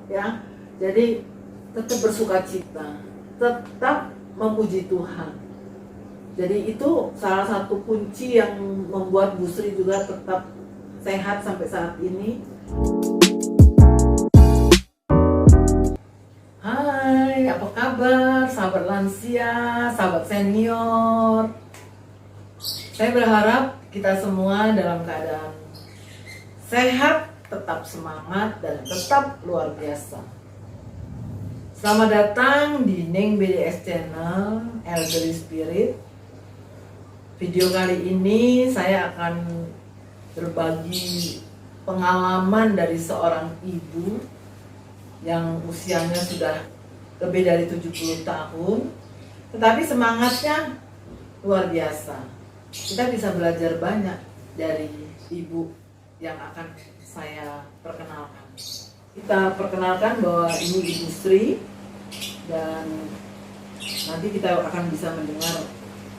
ya. Jadi tetap bersuka cita, tetap memuji Tuhan. Jadi itu salah satu kunci yang membuat Bu Sri juga tetap sehat sampai saat ini. Hai, apa kabar sahabat lansia, sahabat senior? Saya berharap kita semua dalam keadaan sehat, tetap semangat, dan tetap luar biasa. Selamat datang di Ning BDS Channel Elderly Spirit. Video kali ini saya akan berbagi pengalaman dari seorang ibu yang usianya sudah lebih dari 70 tahun, tetapi semangatnya luar biasa. Kita bisa belajar banyak dari ibu yang akan saya perkenalkan. Kita perkenalkan bahwa ini Ibu Sri, dan nanti kita akan bisa mendengar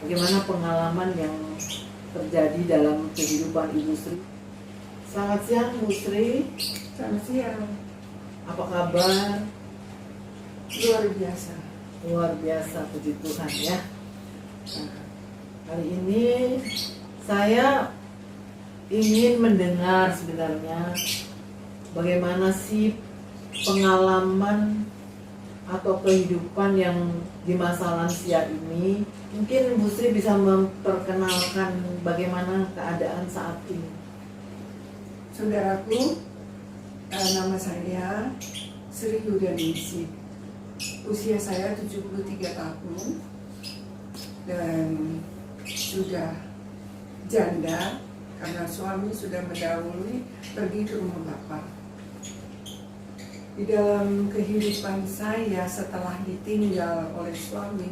bagaimana pengalaman yang terjadi dalam kehidupan Ibu Sri. Selamat siang Bu Sri. Selamat siang. Apa kabar? Luar biasa. Luar biasa, puji Tuhan ya. Nah, kali ini saya ingin mendengar sebenarnya bagaimana sih pengalaman atau kehidupan yang di masa lansia ini. Mungkin Bu Sri bisa memperkenalkan bagaimana keadaan saat ini. Saudaraku, nama saya Sri Yudaningsih. Usia saya 73 tahun dan sudah janda karena suami sudah mendahului pergi ke rumah bapak. Di dalam kehidupan saya setelah ditinggal oleh suami,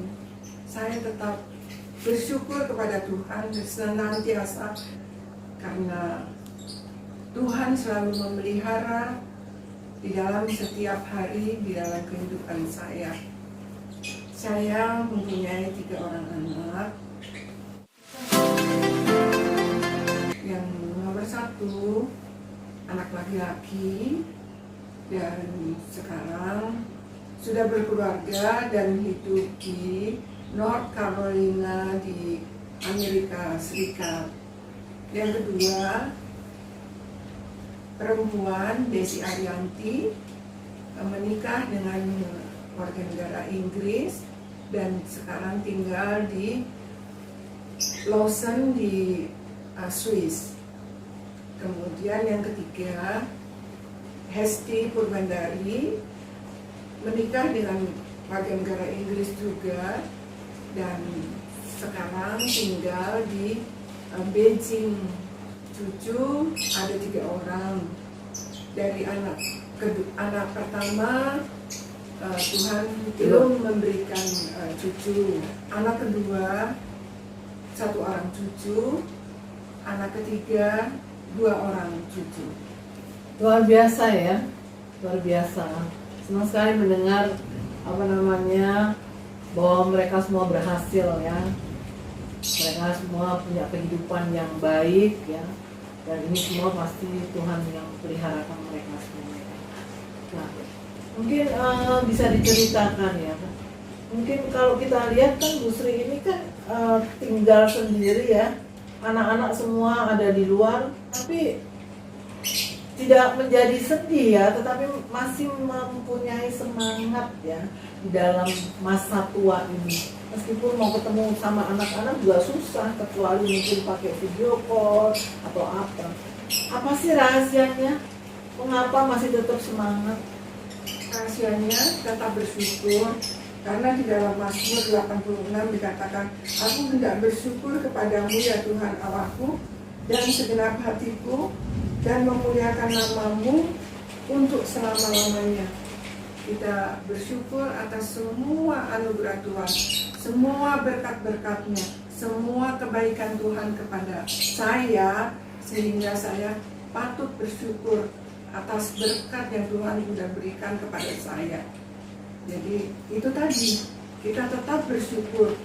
saya tetap bersyukur kepada Tuhan senantiasa karena Tuhan selalu memelihara di dalam setiap hari di dalam kehidupan saya. Saya mempunyai 3 orang anak. Yang nomor 1 anak laki-laki, dan sekarang sudah berkeluarga dan hidup di North Carolina di Amerika Serikat. Yang kedua, perempuan Desi Arianti, menikah dengan warga negara Inggris dan sekarang tinggal di Lausanne di Swiss. Kemudian yang ketiga, Hesti Purwandari, menikah dengan warga negara Inggris juga dan sekarang tinggal di Beijing. Cucu ada 3 orang. Dari anak pertama Tuhan belum memberikan cucu. Anak kedua 1 orang cucu. Anak ketiga 2 orang cucu. Luar biasa ya, luar biasa. Senang sekali mendengar bahwa mereka semua berhasil ya. Mereka semua punya kehidupan yang baik ya. Dan ini semua pasti Tuhan yang peliharakan mereka semua. Nah, mungkin bisa diceritakan ya. Mungkin kalau kita lihat kan Bu Sri ini kan tinggal sendiri ya. Anak-anak semua ada di luar, tapi tidak menjadi sedih ya, tetapi masih mempunyai semangat ya di dalam masa tua ini. Meskipun mau ketemu sama anak-anak juga susah, kecuali mungkin pakai video call atau apa. Apa sih rahasianya? Mengapa masih tetap semangat? Rahasianya tetap bersyukur, karena di dalam Mazmur 86 dikatakan, aku hendak bersyukur kepadamu ya Tuhan Allahku dan segenap hatiku, dan memuliakan namamu untuk selama-lamanya. Kita bersyukur atas semua anugerah Tuhan, semua berkat-berkatnya, semua kebaikan Tuhan kepada saya, sehingga saya patut bersyukur atas berkat yang Tuhan sudah berikan kepada saya. Jadi itu tadi, kita tetap bersyukur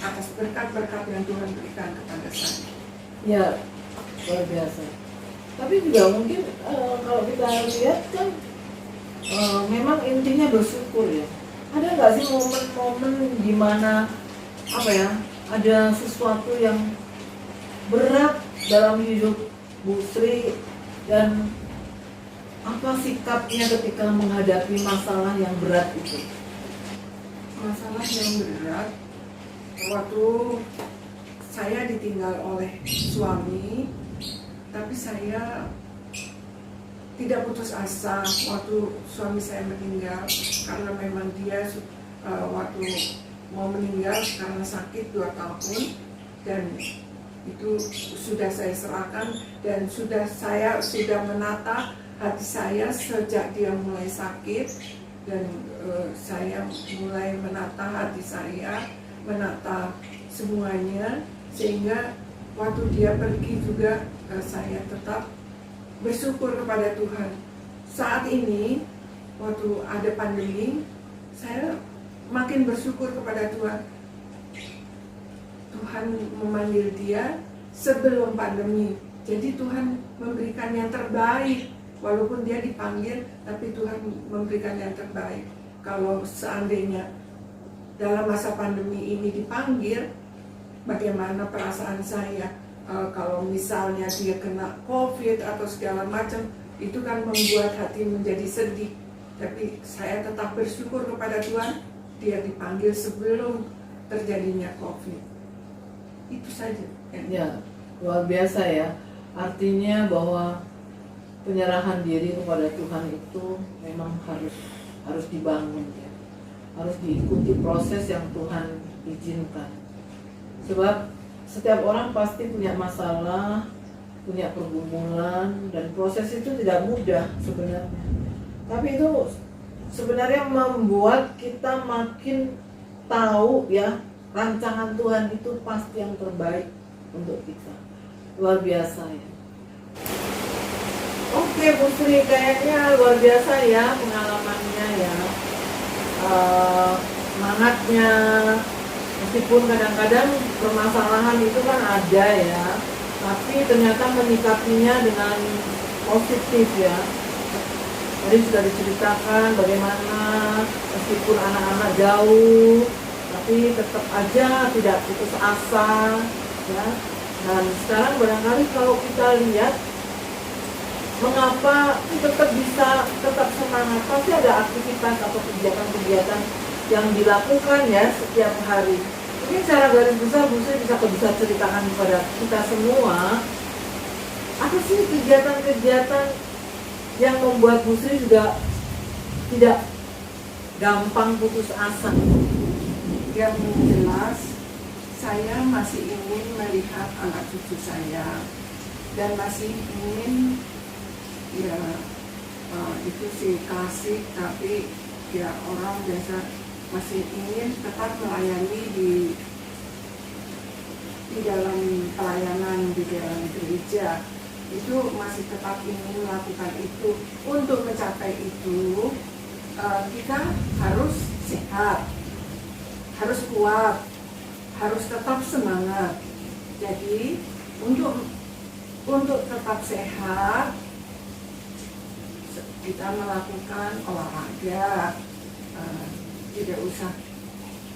atas berkat-berkat yang Tuhan berikan kepada saya. Ya, luar biasa. Tapi juga mungkin kalau kita lihat kan memang intinya bersyukur ya. Ada nggak sih momen-momen di mana apa ya, ada sesuatu yang berat dalam hidup Bu Sri, dan apa sikapnya ketika menghadapi masalah yang berat itu? Masalah yang berat waktu saya ditinggal oleh suami, tapi saya tidak putus asa waktu suami saya meninggal, karena memang dia waktu mau meninggal karena sakit 2 tahun, dan itu sudah saya serahkan, dan saya sudah menata hati saya sejak dia mulai sakit, dan saya mulai menata hati saya, menata semuanya, sehingga waktu dia pergi juga saya tetap bersyukur kepada Tuhan. Saat ini waktu ada pandemi, saya makin bersyukur kepada Tuhan. Tuhan memanggil dia sebelum pandemi, jadi Tuhan memberikan yang terbaik. Walaupun dia dipanggil, tapi Tuhan memberikan yang terbaik. Kalau seandainya dalam masa pandemi ini dipanggil, bagaimana perasaan saya? Kalau misalnya dia kena COVID atau segala macam, itu kan membuat hati menjadi sedih. Tapi saya tetap bersyukur kepada Tuhan, dia dipanggil sebelum terjadinya COVID. Itu saja. Ya, luar biasa ya. Artinya bahwa penyerahan diri kepada Tuhan itu memang harus dibangun ya. Harus diikuti proses yang Tuhan izinkan. Sebab setiap orang pasti punya masalah, punya pergumulan, dan proses itu tidak mudah sebenarnya. Tapi itu sebenarnya membuat kita makin tahu ya, rancangan Tuhan itu pasti yang terbaik untuk kita. Luar biasa ya. Oke Bu Sri, kayaknya luar biasa ya pengalamannya ya. Semangatnya, meskipun kadang-kadang permasalahan itu kan ada ya, tapi ternyata menyikapinya dengan positif ya. Tadi sudah diceritakan bagaimana meskipun anak-anak jauh, tapi tetap aja tidak putus asa ya. Dan sekarang barangkali kalau kita lihat, mengapa tetap semangat, pasti ada aktivitas atau kegiatan-kegiatan yang dilakukan ya setiap hari. Mungkin secara garis besar Bu Sri bisa ceritakan kepada kita semua, apa sih kegiatan-kegiatan yang membuat Bu Sri juga tidak gampang putus asa? Yang jelas, saya masih ingin melihat anak cucu saya, dan masih ingin ya itu sih klasik, tapi ya orang biasa masih ingin tetap melayani di dalam pelayanan di dalam gereja. Itu masih tetap ingin melakukan itu. Untuk mencapai itu kita harus sehat, harus kuat, harus tetap semangat. Jadi untuk tetap sehat, kita melakukan olahraga, tidak usah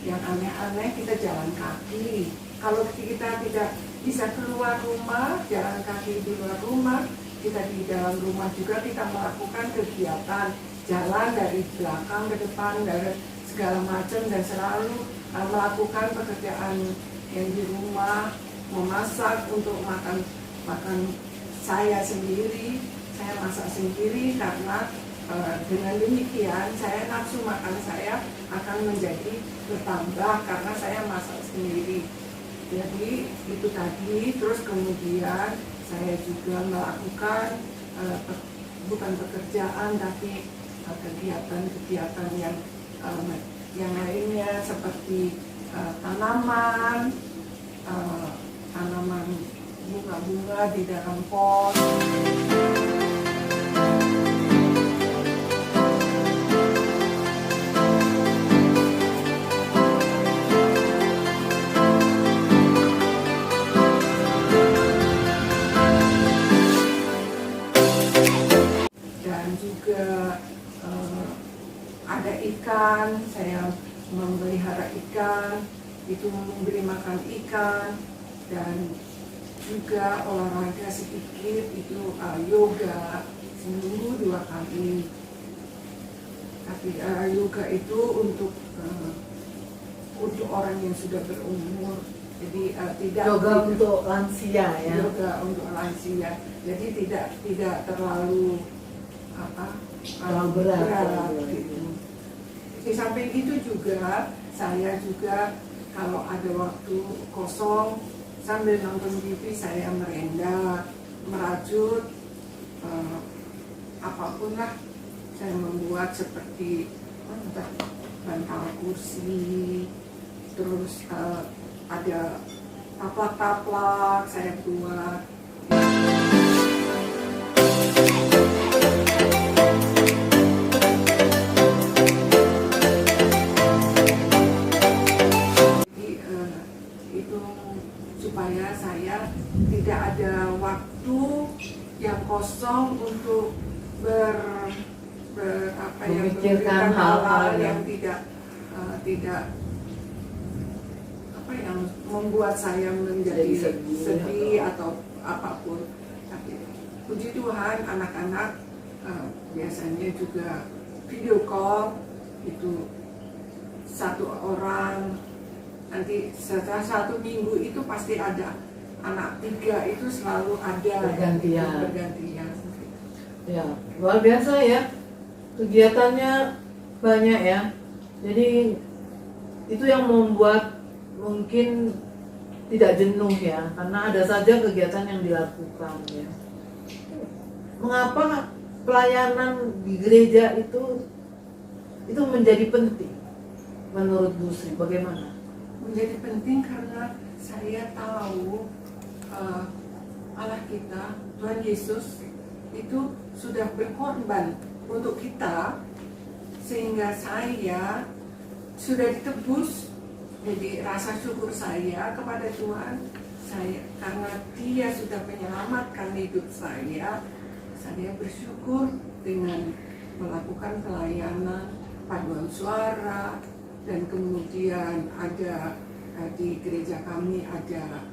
yang aneh-aneh, kita jalan kaki. Kalau kita tidak bisa keluar rumah, jalan kaki di luar rumah, kita di dalam rumah juga kita melakukan kegiatan, jalan dari belakang ke depan, dari segala macam, dan selalu melakukan pekerjaan yang di rumah, memasak untuk makan saya sendiri. Saya masak sendiri karena dengan demikian saya nafsu makan saya akan menjadi bertambah karena saya masak sendiri. Jadi itu tadi. Terus kemudian saya juga melakukan bukan pekerjaan tapi kegiatan-kegiatan yang lainnya seperti tanaman bunga-bunga di dalam pot. Dan juga ikan, saya memelihara ikan, itu memberi makan ikan, dan juga olahraga sedikit itu yoga seminggu 2 kali. Tapi yoga itu untuk orang yang sudah berumur, jadi tidak Yoga untuk lansia ya. yoga untuk lansia, jadi tidak terlalu Terlalu berat. gitu. Di samping itu juga saya juga kalau ada waktu kosong sambil nonton TV saya merajut apapun lah. Saya membuat seperti bantal kursi, terus ada taplak-taplak saya buat. Itu supaya saya tidak ada waktu yang kosong untuk memikirkan hal-hal yang tidak yang membuat saya menjadi sedih atau apapun. Tapi puji Tuhan anak-anak biasanya juga video call itu satu orang. Nanti setelah 1 minggu itu pasti ada anak 3 itu selalu ada bergantian. Ya. Ya, luar biasa ya, kegiatannya banyak ya. Jadi itu yang membuat mungkin tidak jenuh ya, karena ada saja kegiatan yang dilakukan ya. Mengapa pelayanan di gereja itu menjadi penting menurut Bu Sri? Bagaimana? Menjadi penting karena saya tahu Allah kita, Tuhan Yesus itu sudah berkorban untuk kita, sehingga saya sudah ditebus. Jadi rasa syukur saya kepada Tuhan, karena Dia sudah menyelamatkan hidup saya bersyukur dengan melakukan pelayanan paduan suara. Dan kemudian ada di gereja kami ada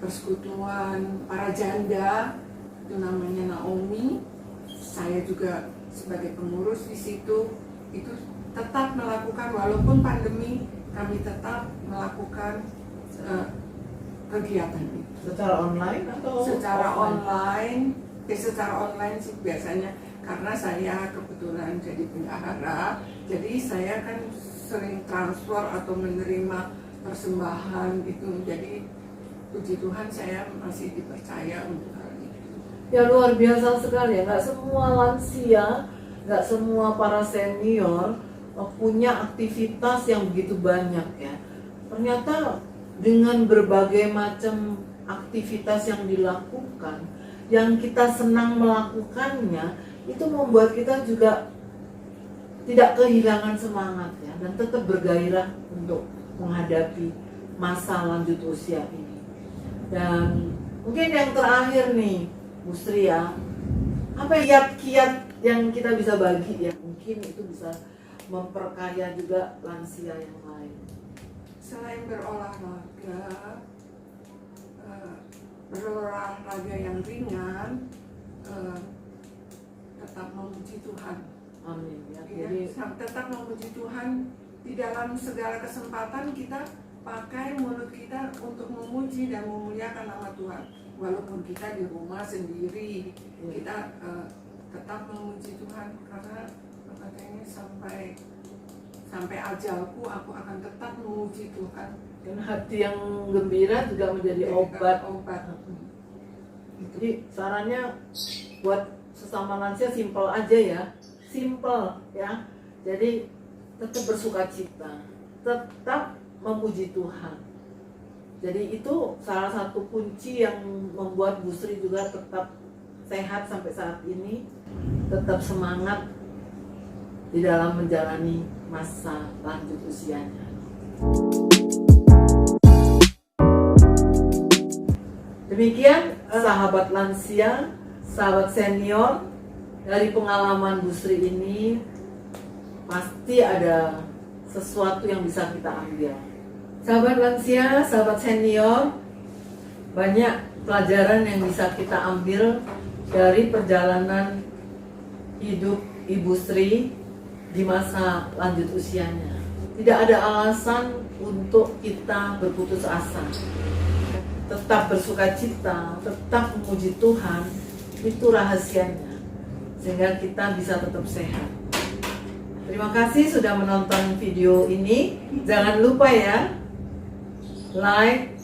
persekutuan para janda, itu namanya Naomi. Saya juga sebagai pengurus di situ, itu tetap melakukan walaupun pandemi, kami tetap melakukan kegiatan itu. Secara online atau? Secara online sih biasanya, karena saya kebetulan jadi bendahara, jadi saya kan sering transfer atau menerima persembahan itu. Jadi puji Tuhan saya masih dipercaya untuk hal itu. Ya luar biasa sekali ya, nggak semua lansia, nggak semua para senior punya aktivitas yang begitu banyak ya. Ternyata dengan berbagai macam aktivitas yang dilakukan, yang kita senang melakukannya, itu membuat kita juga tidak kehilangan semangat ya, dan tetap bergairah untuk menghadapi masa lanjut usia ini. Dan mungkin yang terakhir nih Bu Sri ya, apa kiat-kiat yang kita bisa bagi ya, mungkin itu bisa memperkaya juga lansia yang lain. Selain berolahraga yang ringan, tetap memuji Tuhan. Amin ya. Ya, Jadi tetap memuji Tuhan di dalam segala kesempatan. Kita pakai mulut kita untuk memuji dan memuliakan nama Tuhan. Walaupun kita di rumah sendiri, kita tetap memuji Tuhan, karena katanya sampai ajalku aku akan tetap memuji Tuhan. dan hati yang gembira juga menjadi obat. Jadi sarannya buat sesama lansia simpel aja ya, simpel ya. Jadi tetap bersukacita, tetap memuji Tuhan. Jadi itu salah satu kunci yang membuat Bu Sri juga tetap sehat sampai saat ini, tetap semangat di dalam menjalani masa lanjut usianya. Demikian sahabat lansia, sahabat senior, dari pengalaman Bu Sri ini pasti ada sesuatu yang bisa kita ambil. Sahabat lansia, sahabat senior, banyak pelajaran yang bisa kita ambil dari perjalanan hidup Ibu Sri di masa lanjut usianya. Tidak ada alasan untuk kita berputus asa. Tetap bersuka cita, tetap memuji Tuhan, itu rahasianya. Sehingga kita bisa tetap sehat. Terima kasih sudah menonton video ini. Jangan lupa ya, like,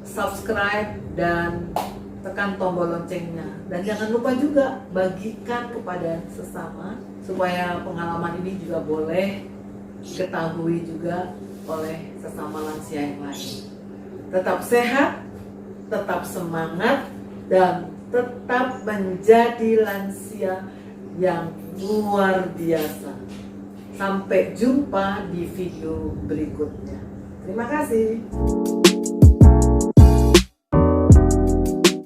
subscribe, dan tekan tombol loncengnya. Dan jangan lupa juga bagikan kepada sesama, supaya pengalaman ini juga boleh diketahui juga oleh sesama lansia yang lain. Tetap sehat, tetap semangat, dan tetap menjadi lansia yang luar biasa. Sampai jumpa di video berikutnya. Terima kasih.